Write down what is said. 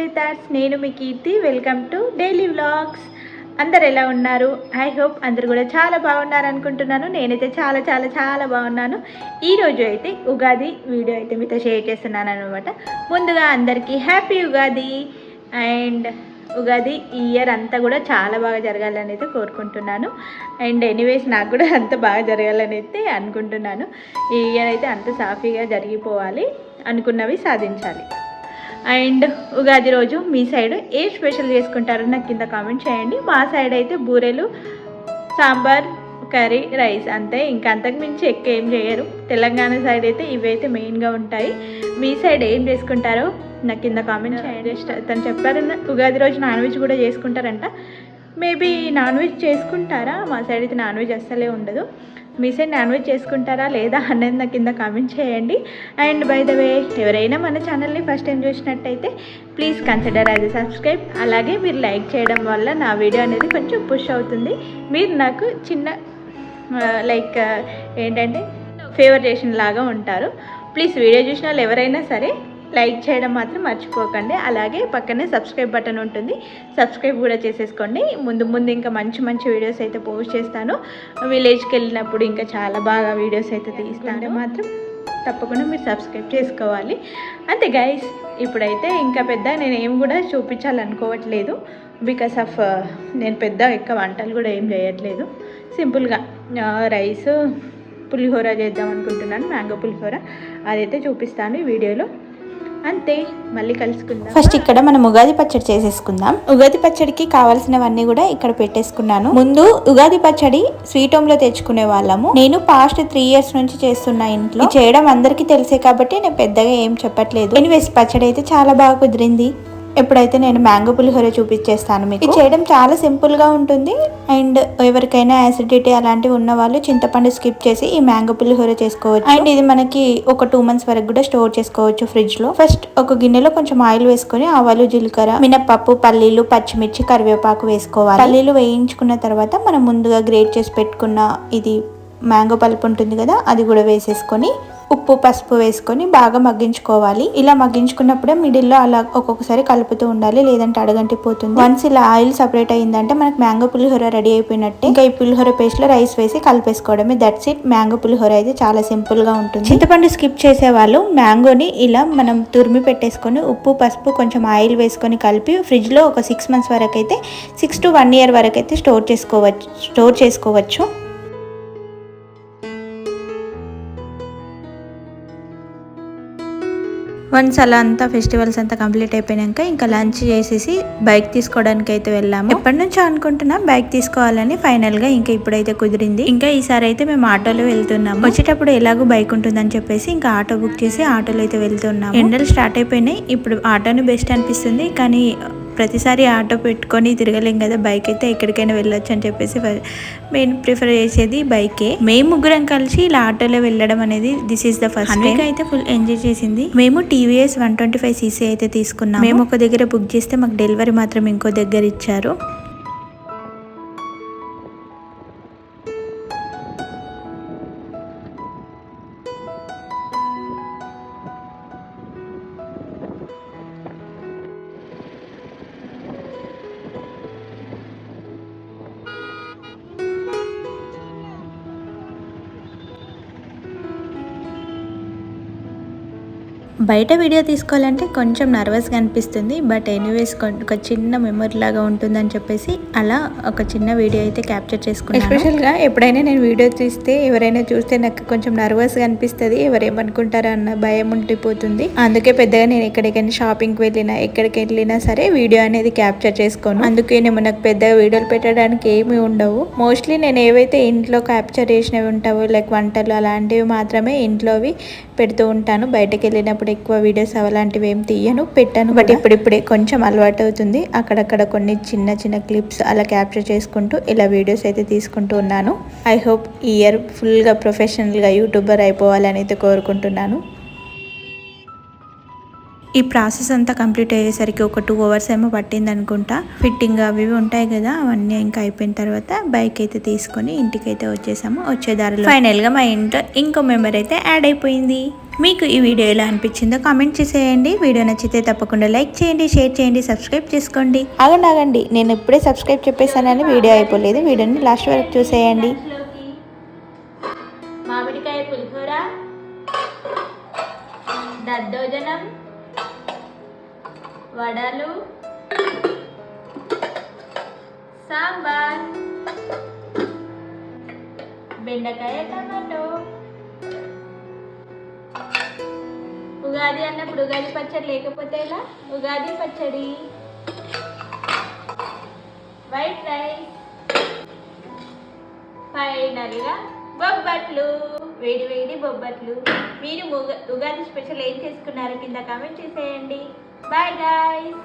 With thoughts. నేను మీ Keerthi. Welcome to daily vlogs. అందరు ఎలా ఉన్నారు? ఐ హోప్ అందరు కూడా చాలా బాగున్నారు అనుకుంటున్నాను. నేనైతే చాలా చాలా చాలా బాగున్నాను. ఈరోజు అయితే ఉగాది వీడియో అయితే మీతో షేర్ చేస్తున్నాను అనమాట. ముందుగా అందరికీ హ్యాపీ ఉగాది. అండ్ ఉగాది ఈ ఇయర్ అంతా కూడా చాలా బాగా జరగాలని అయితే కోరుకుంటున్నాను. అండ్ ఎనీవేస్ నాకు కూడా అంత బాగా జరగాలని అయితే అనుకుంటున్నాను. ఈ ఇయర్ అయితే అంత సాఫీగా జరిగిపోవాలి, అనుకున్నవి సాధించాలి. అండ్ ఉగాది రోజు మీ సైడ్ ఏ స్పెషల్ చేసుకుంటారో నాకు కింద కామెంట్ చేయండి. మా సైడ్ అయితే బూరెలు, సాంబార్, కర్రీ, రైస్ అంతే. ఇంకా అంతకు మించి ఎక్కువ ఏం చేయరు. తెలంగాణ సైడ్ అయితే ఇవైతే మెయిన్గా ఉంటాయి. మీ సైడ్ ఏం చేసుకుంటారో నాకు కింద కామెంట్ చేయండి. తను చెప్పారు ఉగాది రోజు నాన్ వెజ్ కూడా చేసుకుంటారంట. మేబీ నాన్ వెజ్ చేసుకుంటారా? మా సైడ్ అయితే నాన్ వెజ్ అస్సలే ఉండదు. మీ సైడ్ నాన్ వెజ్ చేసుకుంటారా లేదా అనేది నాకు కింద కామెంట్ చేయండి. అండ్ బై ద వే, ఎవరైనా మన ఛానల్ని ఫస్ట్ టైం చూసినట్టయితే please consider as a subscribe. అలాగే మీరు లైక్ చేయడం వల్ల నా వీడియో అనేది కొంచెం పుష్ అవుతుంది. మీరు నాకు చిన్న లైక్ ఏంటంటే ఫేవర్ చేసిన లాగా ఉంటారు. ప్లీజ్ వీడియో చూసిన వాళ్ళు ఎవరైనా సరే లైక్ చేయడం మాత్రం మర్చిపోకండి. అలాగే పక్కనే సబ్స్క్రైబ్ బటన్ ఉంటుంది, సబ్స్క్రైబ్ కూడా చేసేసుకోండి. ముందు ముందు ఇంకా మంచి మంచి వీడియోస్ అయితే పోస్ట్ చేస్తాను. విలేజ్కి వెళ్ళినప్పుడు ఇంకా చాలా బాగా వీడియోస్ అయితే తీస్తాను. మాత్రం తప్పకుండా మీరు సబ్స్క్రైబ్ చేసుకోవాలి. అంతే గైస్. ఇప్పుడైతే ఇంకా పెద్ద నేను ఏం కూడా చూపించాలనుకోవట్లేదు. బికాస్ ఆఫ్ నేను పెద్ద ఎక్కువ వంటలు కూడా ఏం చేయట్లేదు. సింపుల్గా రైస్, పులిహోర చేద్దాం అనుకుంటున్నాను. మ్యాంగో పులిహోర అదైతే చూపిస్తాను ఈ వీడియోలో. అంతే, మళ్ళీ కలుసుకుందాం. ఫస్ట్ ఇక్కడ మనం ఉగాది పచ్చడి చేసేసుకుందాం. ఉగాది పచ్చడికి కావాల్సినవన్నీ కూడా ఇక్కడ పెట్టేసుకున్నాను. ముందు ఉగాది పచ్చడి స్వీట్ హోమ్ లో తెచ్చుకునే వాళ్ళము. నేను పాస్ట్ 3 years నుంచి చేస్తున్నా ఇంట్లో. చేయడం అందరికీ తెలిసే కాబట్టి నేను పెద్దగా ఏం చెప్పట్లేదు. ఎనీవేస్ పచ్చడి అయితే చాలా బాగా కుదిరింది. ఎప్పుడైతే నేను మ్యాంగో పులిహోర చూపించేస్తాను మీకు. ఇది చేయడం చాలా సింపుల్ గా ఉంటుంది. అండ్ ఎవరికైనా యాసిడిటీ అలాంటివి ఉన్న వాళ్ళు చింతపండు స్కిప్ చేసి ఈ మ్యాంగో పులిహోర చేసుకోవచ్చు. అండ్ ఇది మనకి ఒక 2 months వరకు కూడా స్టోర్ చేసుకోవచ్చు ఫ్రిడ్జ్ లో. ఫస్ట్ ఒక గిన్నెలో కొంచెం ఆయిల్ వేసుకొని ఆవాలు, జీలకర్ర, మినపప్పు, పల్లీలు, పచ్చిమిర్చి, కరివేపాకు వేసుకోవాలి. పల్లీలు వేయించుకున్న తర్వాత మనం ముందుగా గ్రేట్ చేసి పెట్టుకున్న ఇది మ్యాంగో పల్ప్ ఉంటుంది కదా, అది కూడా వేసేసుకొని ఉప్పు, పసుపు వేసుకొని బాగా మగ్గించుకోవాలి. ఇలా మగ్గించుకున్నప్పుడే మిడిల్లో అలా ఒక్కొక్కసారి కలుపుతూ ఉండాలి, లేదంటే అడగంటిపోతుంది. వన్స్ ఇలా ఆయిల్ సపరేట్ అయిందంటే మనకు మ్యాంగో పులిహోర రెడీ అయిపోయినట్టే. ఇంకా ఈ పులిహోర పేస్ట్ లో రైస్ వేసి కలిపేసుకోవడమే. That's it. మ్యాంగో పులిహోర అయితే చాలా సింపుల్ గా ఉంటుంది. చింతపండు స్కిప్ చేసే వాళ్ళు మ్యాంగోని ఇలా మనం తురిమి పెట్టేసుకొని ఉప్పు, పసుపు, కొంచెం ఆయిల్ వేసుకొని కలిపి ఫ్రిడ్జ్ లో ఒక 6 months వరకు అయితే 6 to 1 year వరకు అయితే స్టోర్ చేసుకోవచ్చు. వన్స్ అలా అంతా ఫెస్టివల్స్ అంతా కంప్లీట్ అయిపోయాక ఇంకా లంచ్ చేసేసి బైక్ తీసుకోవడానికి అయితే వెళ్ళాము. ఎప్పటి నుంచో అనుకుంటున్నా బైక్ తీసుకోవాలని. ఫైనల్ గా ఇంకా ఇప్పుడైతే కుదిరింది. ఇంకా ఈసారి అయితే మేము ఆటోలో వెళ్తున్నాము. వచ్చేటప్పుడు ఎలాగో బైక్ ఉంటుందని చెప్పేసి ఇంకా ఆటో బుక్ చేసి ఆటోలో అయితే వెళ్తున్నాము. ఎండలు స్టార్ట్ అయిపోయినాయి. ఇప్పుడు ఆటోని బెస్ట్ అనిపిస్తుంది, కానీ ప్రతిసారి ఆటో పెట్టుకొని తిరగలేం కదా. బైక్ అయితే ఎక్కడికైనా వెళ్ళొచ్చు అని చెప్పేసి మేము ప్రిఫర్ చేసేది బైకే. మేము ముగ్గురం కలిసి ఇలా ఆటోలో వెళ్ళడం అనేది this is the first time. అయితే ఫుల్ ఎంజాయ్ చేసింది. మేము TVS 125cc అయితే తీసుకున్నాం. మేము ఒక దగ్గర బుక్ చేస్తే మాకు డెలివరీ మాత్రం ఇంకో దగ్గర ఇచ్చారు. బయట వీడియో తీసుకోవాలంటే కొంచెం నర్వస్గా అనిపిస్తుంది. బట్ ఎనీవేస్ ఒక చిన్న మెమరీ లాగా ఉంటుందని చెప్పేసి అలా ఒక చిన్న వీడియో అయితే క్యాప్చర్ చేసుకున్నాను. ఎస్పెషల్గా ఎప్పుడైనా నేను వీడియో తీస్తే ఎవరైనా చూస్తే నాకు కొంచెం నర్వస్గా అనిపిస్తుంది. ఎవరేమనుకుంటారా అన్న భయం ఉండిపోతుంది. అందుకే పెద్దగా నేను ఎక్కడికైనా షాపింగ్కి వెళ్ళినా ఎక్కడికి వెళ్ళినా సరే వీడియో అనేది క్యాప్చర్ చేసుకోను. అందుకేనేమో నాకు పెద్దగా వీడియోలు పెట్టడానికి ఏమీ ఉండవు. మోస్ట్లీ నేను ఏవైతే ఇంట్లో క్యాప్చర్ చేసినవి ఉంటావో లైక్ వంటలు అలాంటివి మాత్రమే ఇంట్లోవి పెడుతూ ఉంటాను. బయటకు వెళ్ళినప్పుడు ఎక్కువ వీడియోస్ అలాంటివి ఏం తీయను, పెట్టాను. బట్ ఇప్పుడిప్పుడే కొంచెం అలవాటు అవుతుంది. అక్కడక్కడ కొన్ని చిన్న చిన్న క్లిప్స్ అలా క్యాప్చర్ చేసుకుంటూ ఇలా వీడియోస్ అయితే తీసుకుంటూ ఉన్నాను. ఐ హోప్ ఈ ఇయర్ ఫుల్గా ప్రొఫెషనల్గా యూట్యూబర్ అయిపోవాలని అయితే కోరుకుంటున్నాను. ఈ ప్రాసెస్ అంతా కంప్లీట్ అయ్యేసరికి ఒక 2 hours ఏమో పట్టింది అనుకుంటా. ఫిట్టింగ్ అవి ఉంటాయి కదా, అవన్నీ ఇంకా అయిపోయిన తర్వాత బైక్ అయితే తీసుకొని ఇంటికి అయితే వచ్చేసాము. వచ్చే దారిలో ఫైనల్గా మా ఇంట్లో ఇంకో మెంబర్ అయితే యాడ్ అయిపోయింది. మీకు ఈ వీడియో ఎలా అనిపించిందో కామెంట్ చేసేయండి. వీడియో నచ్చితే తప్పకుండా లైక్ చేయండి, షేర్ చేయండి, సబ్స్క్రైబ్ చేసుకోండి. ఆగండి, నేను ఇప్పుడే సబ్స్క్రైబ్ చెప్పేసానని వీడియో అయిపోలేదు. వీడియోని లాస్ట్ వరకు చూసేయండి. మామిడికాయ పులిహోర, దద్దోజనం, వడలు, సాంబార్, బెండకాయ టమాటో. ఉగాది అన్నప్పుడు ఉగాది పచ్చడి లేకపోతే ఎలా? ఉగాది పచ్చడి, వైట్ రైస్, ఫైనల్గా బొబ్బట్లు, వేడి వేడి బొబ్బట్లు. మీరు ఉగాది స్పెషల్ ఏం చేసుకున్నారు కింద కామెంట్ చేసేయండి. Bye guys.